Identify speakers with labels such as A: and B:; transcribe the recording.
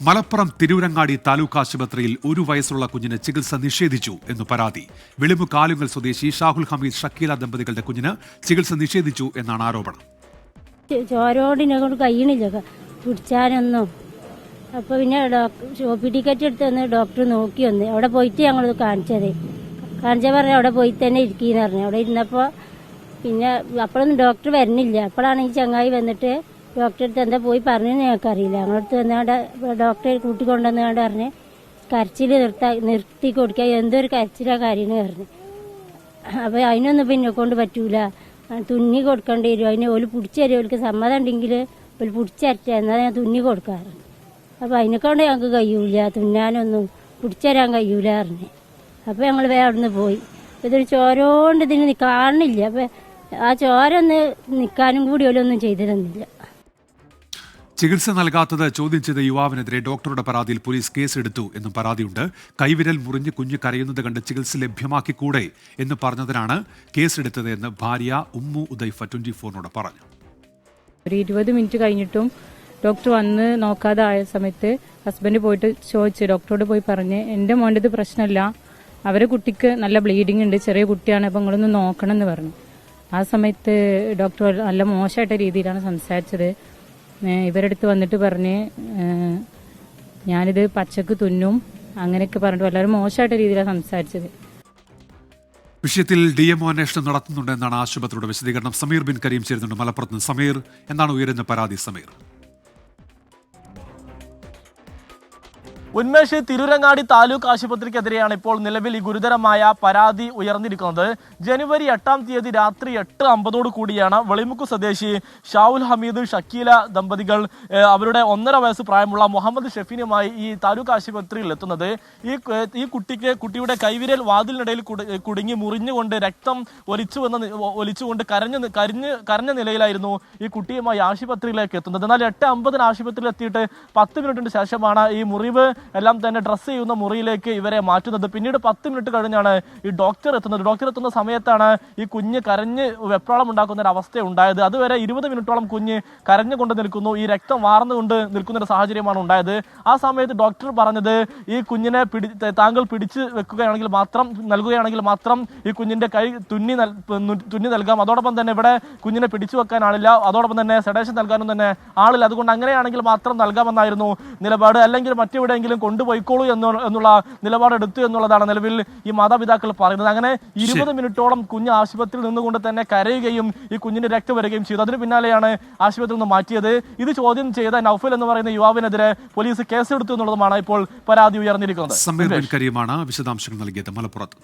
A: മലപ്പുറം തിരൂരങ്ങാടി താലൂക്ക് ആശുപത്രിയിൽ 1 വയസ്സുള്ള കുഞ്ഞിന് ചികിത്സ നിഷേധിച്ചു എന്ന് പരാതി. വെളിമു കാലുങ്ങൽ സ്വദേശി ഷാഹുൽ ഹമീദ് ഷക്കീല ദമ്പതികളുടെ കുഞ്ഞിന് ചികിത്സ നിഷേധിച്ചു എന്നാണ് ആരോപണം.
B: ചോരോടിനെ കൊണ്ട് കഴിയണില്ല പിടിച്ചാനൊന്നും. അപ്പോൾ പിന്നെ ഷോപ്പി ടിക്കറ്റ് എടുത്ത് വന്ന് ഡോക്ടർ നോക്കി വന്ന് അവിടെ പോയിട്ട് ഞങ്ങൾ കാണിച്ചത്. കാണിച്ചാൽ പറഞ്ഞ അവിടെ പോയി തന്നെ ഇരിക്കുന്നു പറഞ്ഞു. അവിടെ ഇരുന്നപ്പോൾ പിന്നെ അപ്പോഴൊന്നും ഡോക്ടർ വരുന്നില്ല. അപ്പോഴാണ് ഈ ചങ്ങായി വന്നിട്ട് ഡോക്ടറെ അടുത്ത് എന്താ പോയി പറഞ്ഞതെന്ന് ഞങ്ങൾക്കറിയില്ല. ഞങ്ങളടുത്ത് വന്നാണ്ട് ഡോക്ടറെ കൂട്ടിക്കൊണ്ടുവന്നാണ്ട് പറഞ്ഞ് കരച്ചിൽ നിർത്തി കൊടുക്കുക, എന്തൊരു കരച്ചിലാണ് കാര്യമെന്ന് പറഞ്ഞു. അപ്പോൾ അതിനൊന്നും പിന്നെ കൊണ്ട് പറ്റൂല, തുന്നി കൊടുക്കേണ്ടി വരും. അതിന് ഒരു പിടിച്ചു തരും. അവർക്ക് സമ്മതം ഉണ്ടെങ്കിൽ ഒരു പിടിച്ചരച്ച എന്നാൽ ഞാൻ തുന്നി കൊടുക്കാറ്. അപ്പോൾ അതിനെക്കൊണ്ട് ഞങ്ങൾക്ക് കഴിയൂല, തുന്നാനൊന്നും പിടിച്ചുതരാൻ കഴിയൂല പറഞ്ഞു. അപ്പോൾ ഞങ്ങൾ വേറെ അവിടുന്ന് പോയി. ഇതൊരു ചോരോണ്ട് ഇതിന് കാണുന്നില്ല. അപ്പോൾ ആ ചോര ഒന്ന് നിൽക്കാനും കൂടി ഒന്നും ചെയ്തു തന്നില്ല.
A: ചികിത്സ നൽകാത്തത് ചോദ്യം ചെയ്ത യുവാവിനെതിരെ ഡോക്ടറുടെ പരാതിയിൽ പോലീസ് കേസെടുത്തു എന്നും പരാതിയുണ്ട്. കൈവിരൽ മുറിഞ്ഞ് കുഞ്ഞ് കരയുന്നത് കണ്ട് ചികിത്സ ലഭ്യമാക്കിക്കൂടെ എന്ന് പറഞ്ഞതിനാണ് കേസെടുത്തത് എന്ന് ഭാര്യ ഉമ്മു ഉദൈഫ 24 പറഞ്ഞു.
C: ഒരു 20 മിനിറ്റ് കഴിഞ്ഞിട്ടും ഡോക്ടർ വന്ന് നോക്കാതെ ആയ സമയത്ത് ഹസ്ബൻഡ് പോയിട്ട് ചോദിച്ചു, ഡോക്ടറോട് പോയി പറഞ്ഞ് എൻ്റെ മോൻ്റെ ഇത് പ്രശ്നമില്ല, അവരെ കുട്ടിക്ക് നല്ല ബ്ലീഡിങ് ഉണ്ട്, ചെറിയ കുട്ടിയാണ്, അപ്പം നിങ്ങളൊന്ന് നോക്കണം എന്ന് പറഞ്ഞു. ആ സമയത്ത് ഡോക്ടർ നല്ല മോശമായിട്ട രീതിയിലാണ് സംസാരിച്ചത്. ഇവരെടുത്ത് വന്നിട്ട് പറഞ്ഞ് ഞാനിത് പച്ചക്ക് തുന്നും അങ്ങനെയൊക്കെ പറഞ്ഞിട്ട് വളരെ മോശമായിട്ട രീതിയിലാണ് സംസാരിച്ചത്.
A: വിഷയത്തിൽ DMO അന്വേഷണം നടത്തുന്നുണ്ടെന്നാണ് ആശുപത്രിയുടെ വിശദീകരണം. സമീർ ബിൻ കരീം ചേരുന്നുണ്ട് മലപ്പുറത്ത് നിന്ന്. സമീർ, എന്താണ് ഉയരുന്ന പരാതി? സമീർ,
D: ഉന്മേഷ്, തിരൂരങ്ങാടി താലൂക്ക് ആശുപത്രിക്കെതിരെയാണ് ഇപ്പോൾ നിലവിൽ ഈ ഗുരുതരമായ പരാതി ഉയർന്നിരിക്കുന്നത്. ജനുവരി 8-ാം തീയതി രാത്രി 8:50 കൂടിയാണ് വെളിമുക്ക് സ്വദേശി ഷാഹുൽ ഹമീദ് ഷക്കീല ദമ്പതികൾ അവരുടെ 1.5 വയസ്സ് പ്രായമുള്ള മുഹമ്മദ് ഷെഫീനുമായി ഈ താലൂക്ക് ആശുപത്രിയിൽ എത്തുന്നത്. ഈ കുട്ടിയുടെ കൈവിരൽ വാതിലിനിടയിൽ കുടുങ്ങി മുറിഞ്ഞുകൊണ്ട് രക്തം ഒലിച്ചുകൊണ്ട് കരഞ്ഞ നിലയിലായിരുന്നു ഈ കുട്ടിയുമായി ആശുപത്രിയിലേക്ക് എത്തുന്നത്. എന്നാൽ 8:50 ആശുപത്രിയിൽ എത്തിയിട്ട് 10 മിനിറ്റിന് ശേഷമാണ് ഈ മുറിവ് എല്ലാം തന്നെ ഡ്രസ്സ് ചെയ്യുന്ന മുറിയിലേക്ക് ഇവരെ മാറ്റുന്നത്. പിന്നീട് 10 മിനിറ്റ് കഴിഞ്ഞാണ് ഈ ഡോക്ടർ എത്തുന്നത്. ഡോക്ടർ എത്തുന്ന സമയത്താണ് ഈ കുഞ്ഞ് കരഞ്ഞ് വെപ്രാളം ഉണ്ടാക്കുന്ന ഒരു അവസ്ഥ ഉണ്ടായത്. അതുവരെ 20 മിനിറ്റോളം കുഞ്ഞ് കരഞ്ഞുകൊണ്ട് നിൽക്കുന്നു, ഈ രക്തം വാർന്നുകൊണ്ട് നിൽക്കുന്ന ഒരു സാഹചര്യമാണ് ഉണ്ടായത്. ആ സമയത്ത് ഡോക്ടർ പറഞ്ഞത്, ഈ കുഞ്ഞിനെ താങ്കൾ പിടിച്ച് വെക്കുകയാണെങ്കിൽ മാത്രം നൽകുകയാണെങ്കിൽ മാത്രം ഈ കുഞ്ഞിന്റെ കൈ തുന്നി നൽകാം. അതോടൊപ്പം തന്നെ ഇവിടെ കുഞ്ഞിനെ പിടിച്ചു വെക്കാൻ ആളില്ല, അതോടൊപ്പം തന്നെ സെഡേഷൻ നൽകാനും തന്നെ ആളില്ല. അതുകൊണ്ട് അങ്ങനെയാണെങ്കിൽ മാത്രം നൽകാമെന്നായിരുന്നു നിലപാട്. അല്ലെങ്കിൽ മറ്റെവിടെയെങ്കിലും കൊണ്ടുപോയിക്കോളൂ എന്നുള്ള നിലപാടെടുത്തു എന്നുള്ളതാണ് നിലവിൽ ഈ മാതാപിതാക്കൾ പറയുന്നത്. അങ്ങനെ 20 മിനിറ്റോളം കുഞ്ഞ് ആശുപത്രിയിൽ നിന്നുകൊണ്ട് തന്നെ കരയുകയും ഈ കുഞ്ഞിന് രക്തം വരികയും ചെയ്തു. അതിന് പിന്നാലെയാണ് ആശുപത്രിയിൽ നിന്ന് മാറ്റിയത്. ഇത് ചോദ്യം ചെയ്ത നൌഫൽ എന്ന് പറയുന്ന യുവാവിനെതിരെ പോലീസ് കേസെടുത്തു എന്നുള്ളതുമാണ് ഇപ്പോൾ പരാതി ഉയർന്നിരിക്കുന്നത്.
A: സമീർ ബിൻ കരീമാണ് വിശദാംശങ്ങൾ നൽകിയത് മലപ്പുറത്ത്.